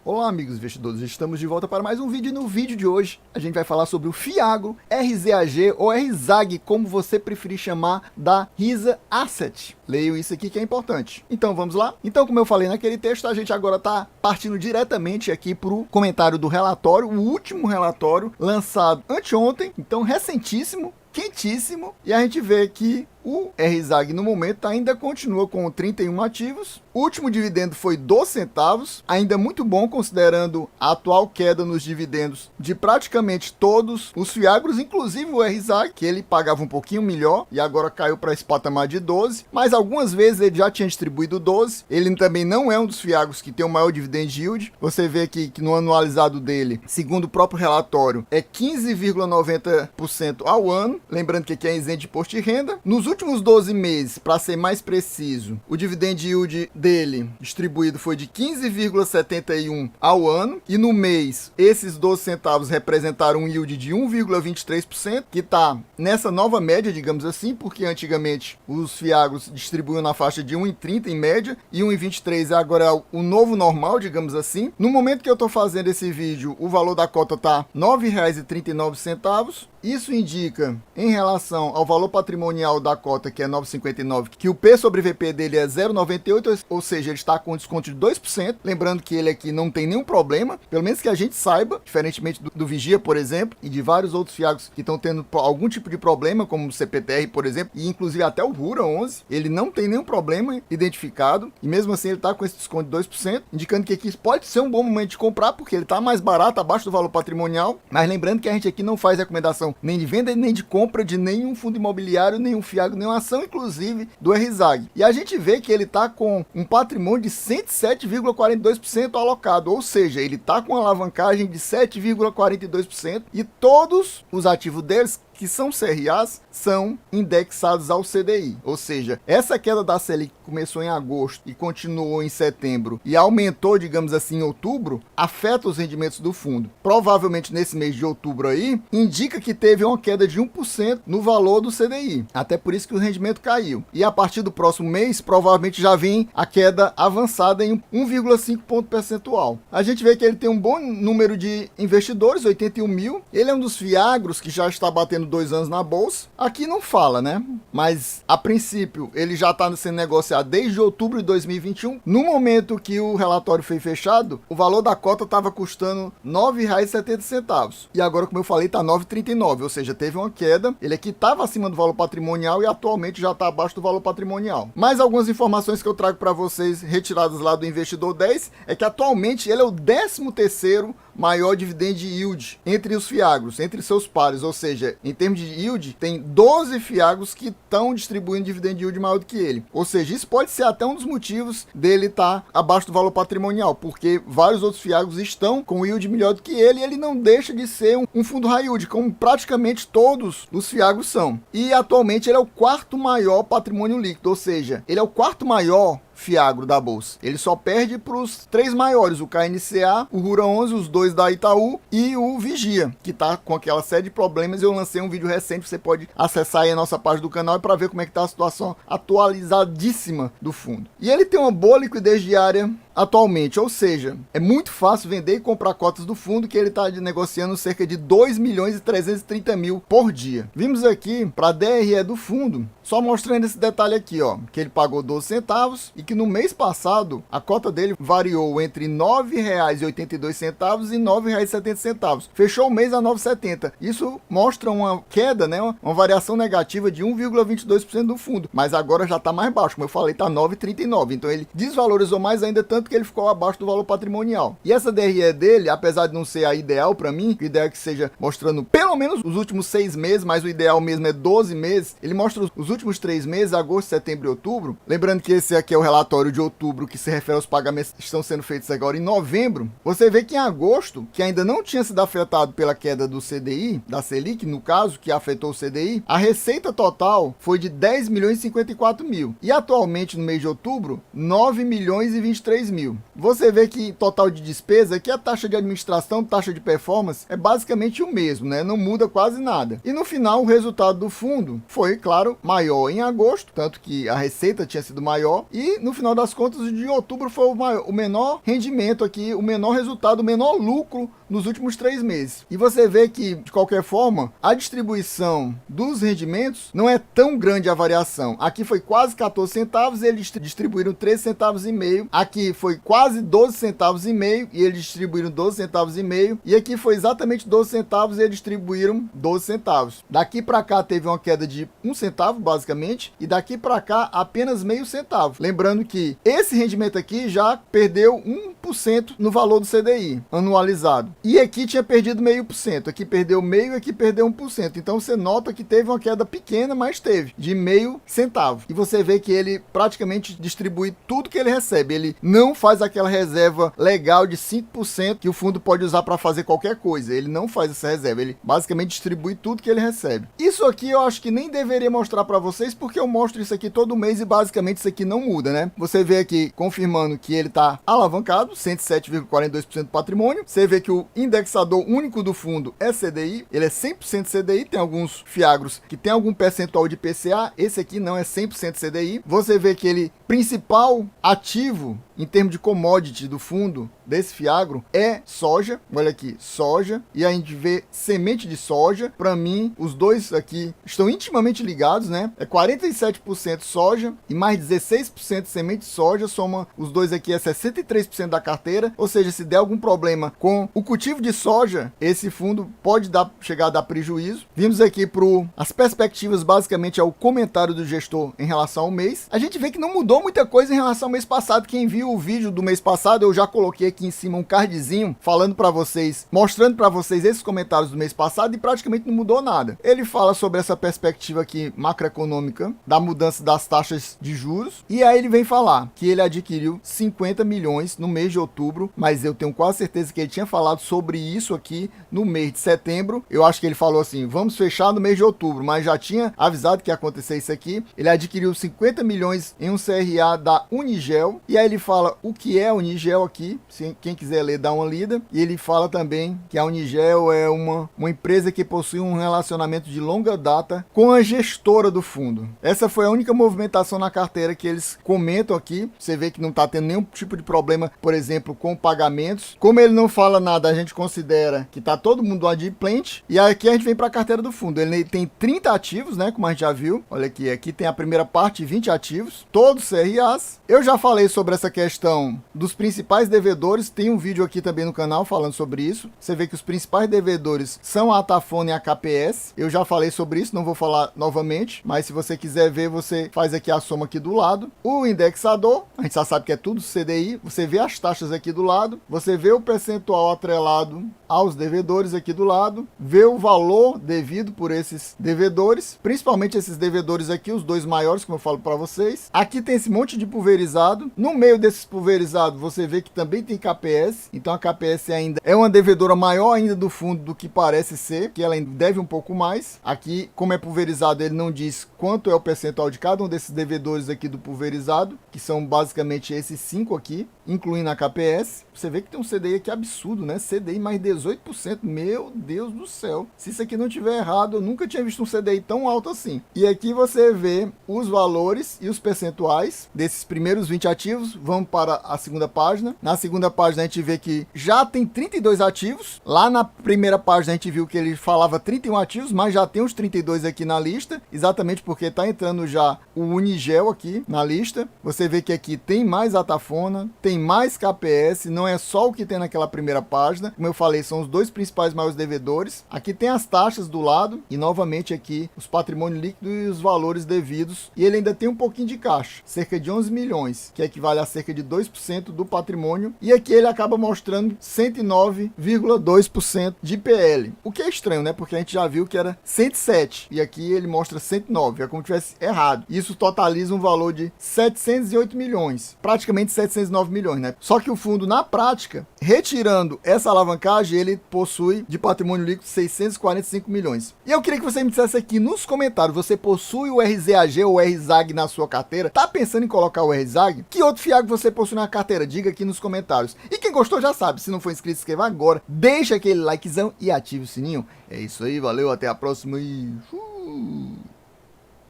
Olá amigos investidores, estamos de volta para mais um vídeo e no vídeo de hoje a gente vai falar sobre o Fiagro, RZAG ou RZAG, como você preferir chamar, da RISA Asset. Leio isso aqui que é importante. Então vamos lá? Então, como eu falei naquele texto, a gente agora está partindo diretamente aqui para o comentário do relatório, o último relatório lançado anteontem, então recentíssimo, quentíssimo, e a gente vê que o RZAG no momento ainda continua com 31 ativos. O último dividendo foi 2 centavos, ainda muito bom considerando a atual queda nos dividendos de praticamente todos os Fiagros, inclusive o RZAG, que ele pagava um pouquinho melhor e agora caiu para esse patamar de 12, mas algumas vezes ele já tinha distribuído 12. Ele também não é um dos Fiagros que tem o maior dividend yield. Você vê aqui que no anualizado dele, segundo o próprio relatório, é 15,90% ao ano, lembrando que aqui é isento de imposto de renda. Nos últimos 12 meses, para ser mais preciso, o dividend yield dele distribuído foi de 15,71 ao ano, e no mês esses 12 centavos representaram um yield de 1,23%, que está nessa nova média, digamos assim, porque antigamente os Fiagros distribuíam na faixa de 1,30 em média, e 1,23 agora é o novo normal, digamos assim. No momento que eu estou fazendo esse vídeo, o valor da cota está R$ 9,39. Isso indica, em relação ao valor patrimonial da cota, que é 9,59, que o P sobre VP dele é 0,98, ou seja, ele está com desconto de 2%. Lembrando que ele aqui não tem nenhum problema, pelo menos que a gente saiba, diferentemente do Vigia, por exemplo, e de vários outros Fiagros que estão tendo algum tipo de problema, como o CPTR, por exemplo, e inclusive até o RURA 11, ele não tem nenhum problema identificado, e mesmo assim ele está com esse desconto de 2%, indicando que aqui pode ser um bom momento de comprar, porque ele está mais barato, abaixo do valor patrimonial. Mas lembrando que a gente aqui não faz recomendação nem de venda nem de compra de nenhum fundo imobiliário, nenhum Fiagro, nenhuma ação, inclusive do RZAG. E a gente vê que ele está com um patrimônio de 107,42% alocado, ou seja, ele está com uma alavancagem de 7,42%, e todos os ativos deles, que são CRAs, são indexados ao CDI. Ou seja, essa queda da Selic que começou em agosto e continuou em setembro e aumentou, digamos assim, em outubro, afeta os rendimentos do fundo. Provavelmente nesse mês de outubro aí, indica que teve uma queda de 1% no valor do CDI. Até por isso que o rendimento caiu. E a partir do próximo mês, provavelmente já vem a queda avançada em 1,5 ponto percentual. A gente vê que ele tem um bom número de investidores, 81 mil. Ele é um dos Fiagros que já está batendo 2 anos na bolsa. Aqui não fala, né? Mas a princípio ele já está sendo negociado desde outubro de 2021. No momento que o relatório foi fechado, o valor da cota estava custando R$ 9,70. E agora, como eu falei, está R$ 9,39. Ou seja, teve uma queda. Ele aqui estava acima do valor patrimonial e atualmente já está abaixo do valor patrimonial. Mais algumas informações que eu trago para vocês, retiradas lá do Investidor 10, é que atualmente ele é o 13º maior dividend yield entre os Fiagros, entre seus pares. Ou seja, em termos de yield, tem 12 Fiagros que estão distribuindo dividend yield maior do que ele. Ou seja, isso pode ser até um dos motivos dele estar abaixo do valor patrimonial, porque vários outros Fiagros estão com yield melhor do que ele, e ele não deixa de ser um fundo high yield, como praticamente todos os Fiagros são. E atualmente ele é o 4º maior patrimônio líquido, ou seja, ele é o 4º maior Fiagro da bolsa. Ele só perde para os 3 maiores, o KNCA, o RURA 11, os 2 da Itaú e o Vigia, que está com aquela série de problemas. Eu lancei um vídeo recente, você pode acessar aí a nossa página do canal para ver como é que está a situação atualizadíssima do fundo. E ele tem uma boa liquidez diária atualmente, ou seja, é muito fácil vender e comprar cotas do fundo, que ele está negociando cerca de 2.330.000 por dia. Vimos aqui para a DRE do fundo, só mostrando esse detalhe aqui, ó, que ele pagou 12 centavos e que no mês passado a cota dele variou entre R$ 9,82 e R$ 9,70. Fechou o mês a 9,70. Isso mostra uma queda, né, uma variação negativa de 1,22% do fundo, mas agora já está mais baixo, como eu falei, está 9,39. Então ele desvalorizou mais ainda, tanto que ele ficou abaixo do valor patrimonial. E essa DRE dele, apesar de não ser a ideal para mim, o ideal é que seja mostrando pelo menos os últimos 6 meses, mas o ideal mesmo é 12 meses, ele mostra os últimos 3 meses, agosto, setembro e outubro. Lembrando que esse aqui é o relatório de outubro, que se refere aos pagamentos que estão sendo feitos agora em novembro. Você vê que em agosto, que ainda não tinha sido afetado pela queda do CDI, da Selic, no caso, que afetou o CDI, a receita total foi de 10 milhões e 54 mil. E atualmente, no mês de outubro, 9 milhões e 23 mil. Você vê que total de despesa, que a taxa de administração, taxa de performance, é basicamente o mesmo, né? Não muda quase nada. E no final, o resultado do fundo foi, claro, maior em agosto, tanto que a receita tinha sido maior, e no final das contas, o de outubro foi o menor rendimento aqui, o menor resultado, o menor lucro nos últimos 3 meses. E você vê que, de qualquer forma, a distribuição dos rendimentos não é tão grande a variação. Aqui foi quase 14 centavos e eles distribuíram 13 centavos e meio. Aqui foi quase 12 centavos e meio e eles distribuíram 12 centavos e meio. E aqui foi exatamente 12 centavos e eles distribuíram 12 centavos. Daqui para cá teve uma queda de 1 centavo, basicamente, e daqui para cá apenas meio centavo. Lembrando que esse rendimento aqui já perdeu 1% no valor do CDI anualizado. E aqui tinha perdido 0,5%. Aqui perdeu meio e aqui perdeu 1%. Então você nota que teve uma queda pequena, mas teve, de meio centavo. E você vê que ele praticamente distribui tudo que ele recebe. Ele não faz aquela reserva legal de 5% que o fundo pode usar para fazer qualquer coisa. Ele não faz essa reserva. Ele basicamente distribui tudo que ele recebe. Isso aqui eu acho que nem deveria mostrar para vocês, porque eu mostro isso aqui todo mês e basicamente isso aqui não muda, né? Você vê aqui confirmando que ele está alavancado, 107,42% do patrimônio. Você vê que o indexador único do fundo é CDI, ele é 100% CDI, tem alguns fiagros que tem algum percentual de IPCA, esse aqui não é 100% CDI. Você vê que ele, principal ativo em termos de commodity do fundo desse fiagro é soja, olha aqui, soja, e a gente vê semente de soja. Para mim, os dois aqui estão intimamente ligados, né? É 47% soja e mais 16% semente de soja, soma os dois aqui é 63% da carteira, ou seja, se der algum problema com o cultivo de soja, esse fundo pode chegar a dar prejuízo. Vimos aqui as perspectivas, basicamente é o comentário do gestor em relação ao mês. A gente vê que não mudou muita coisa em relação ao mês passado. Quem viu o vídeo do mês passado, eu já coloquei aqui em cima um cardzinho falando para vocês, mostrando para vocês esses comentários do mês passado e praticamente não mudou nada. Ele fala sobre essa perspectiva aqui macroeconômica da mudança das taxas de juros e aí ele vem falar que ele adquiriu 50 milhões no mês de outubro, mas eu tenho quase certeza que ele tinha falado sobre isso aqui no mês de setembro. Eu acho que ele falou assim, vamos fechar no mês de outubro, mas já tinha avisado que ia acontecer isso aqui. Ele adquiriu 50 milhões em um CRA da Unigel e aí ele fala o que é a Unigel aqui, se quem quiser ler, dá uma lida. E ele fala também que a Unigel é uma empresa que possui um relacionamento de longa data com a gestora do fundo. Essa foi a única movimentação na carteira que eles comentam aqui. Você vê que não está tendo nenhum tipo de problema, por exemplo, com pagamentos. Como ele não fala nada, a gente considera que está todo mundo adimplente. E aqui a gente vem para a carteira do fundo. Ele tem 30 ativos, né? Como a gente já viu. Olha aqui tem a primeira parte, 20 ativos, todos CRAs. Eu já falei sobre essa questão dos principais devedores, tem um vídeo aqui também no canal falando sobre isso. Você vê que os principais devedores são a Atafona e a KPS. Eu já falei sobre isso, não vou falar novamente, mas se você quiser ver, você faz aqui a soma aqui do lado. O indexador, a gente já sabe que é tudo CDI, você vê as taxas aqui do lado, você vê o percentual atrelado aos devedores aqui do lado, vê o valor devido por esses devedores, principalmente esses devedores aqui, os dois maiores, como eu falo para vocês. Aqui tem esse monte de pulverizado, no meio desses pulverizados você vê que também tem KPS, então a KPS ainda é uma devedora maior ainda do fundo do que parece ser, que ela ainda deve um pouco mais. Aqui, como é pulverizado, ele não diz quanto é o percentual de cada um desses devedores aqui do pulverizado, que são basicamente esses 5 aqui, incluindo a KPS. Você vê que tem um CDI aqui absurdo, né? CDI mais 18%, meu Deus do céu. Se isso aqui não tiver errado, eu nunca tinha visto um CDI tão alto assim. E aqui você vê os valores e os percentuais desses primeiros 20 ativos. Vamos para a segunda página. Na segunda página a gente vê que já tem 32 ativos. Lá na primeira página a gente viu que ele falava 31 ativos, mas já tem os 32 aqui na lista, exatamente porque está entrando já o Unigel aqui na lista. Você vê que aqui tem mais Atafona, tem mais KPS, não é só o que tem naquela primeira página. Como eu falei, são os dois principais maiores devedores. Aqui tem as taxas do lado e novamente aqui os patrimônio líquido e os valores devidos. E ele ainda tem um pouquinho de caixa, cerca de 11 milhões, que equivale a cerca de 2% do patrimônio. E aqui ele acaba mostrando 109,2% de PL. O que é estranho, né? Porque a gente já viu que era 107 e aqui ele mostra 109, é como se tivesse errado. Isso totaliza um valor de 708 milhões, praticamente 709 milhões, né? Só que o fundo, na prática, retirando essa alavancagem, ele possui de patrimônio líquido 645 milhões. E eu queria que você me dissesse aqui nos comentários, você possui o RZAG ou o RZAG na sua carteira? Tá pensando em colocar o RZAG? Que outro FIAGRO você possui na carteira? Diga aqui nos comentários. E quem gostou já sabe, se não for inscrito, se inscreva agora, deixa aquele likezão e ative o sininho. É isso aí, valeu, até a próxima e...